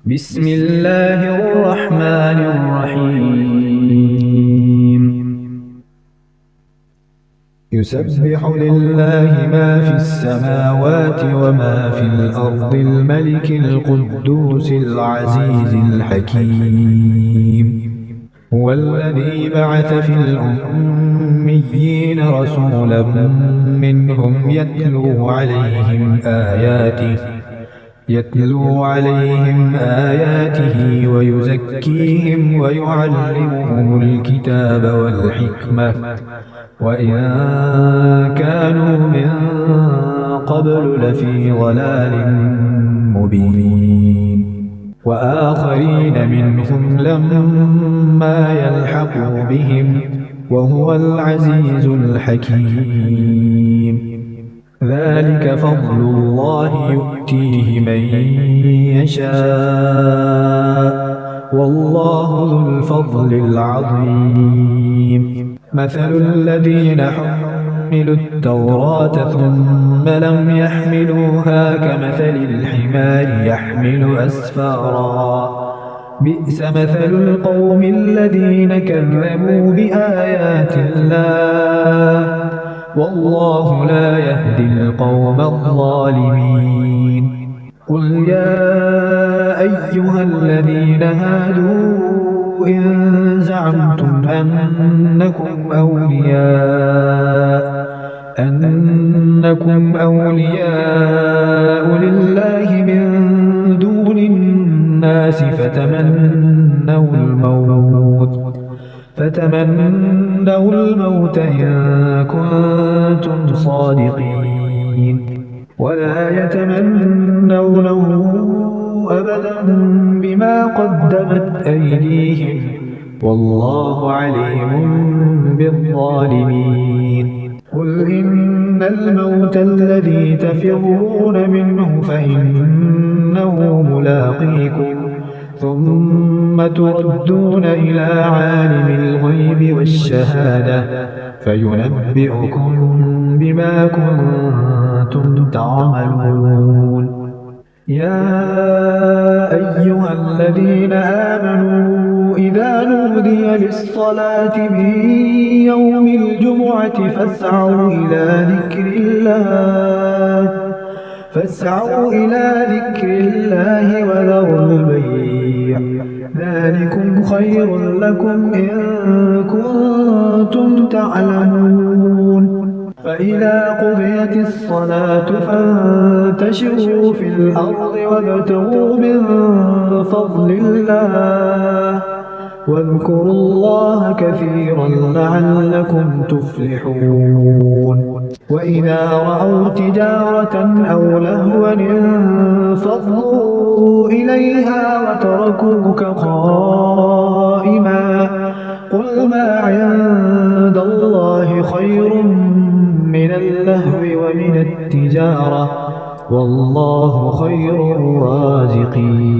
بسم الله الرحمن الرحيم يسبح لله ما في السماوات وما في الأرض الملك القدوس العزيز الحكيم هو الذي بعث في الأميين رسولا منهم يتلو عليهم آياته ويزكيهم ويعلمهم الكتاب والحكمة وإن كانوا من قبل لفي ضلال مبين وآخرين منهم لما يلحقوا بهم وهو العزيز الحكيم ذلك فضل الله يؤتيه من يشاء والله ذو الفضل العظيم مثل الذين حملوا التوراة ثم لم يحملوها كمثل الحمار يحمل أسفارا بئس مثل القوم الذين كذبوا بآيات الله والله لا يهدي القوم الظالمين قل يا أيها الذين هادوا إن زعمتم أنكم أولياء لله من دون الناس فتمنوا الموت إن كنتم صادقين ولا يتمنونه أبدا بما قدمت أيديهم والله عليم بالظالمين قل إن الموت الذي تفرون منه فإنه ملاقيكم ثم تردون إلى عالم الغيب والشهادة فينبئكم بما كنتم تعملون يا أيها الذين آمنوا إذا نودي للصلاة من يوم الجمعة فاسعوا إلى ذكر الله وذروا البيع ذلكم خير لكم إن كنتم تعلمون فإذا قضيت الصلاة فانتشروا في الأرض وابتغوا من فضل الله واذكروا الله كثيرا لعلكم تفلحون وإذا رأوا تجارة أو لهوا انفضوا إليها وتركوك قائما قل ما عند الله خير من اللهو ومن التجارة والله خير الرازقين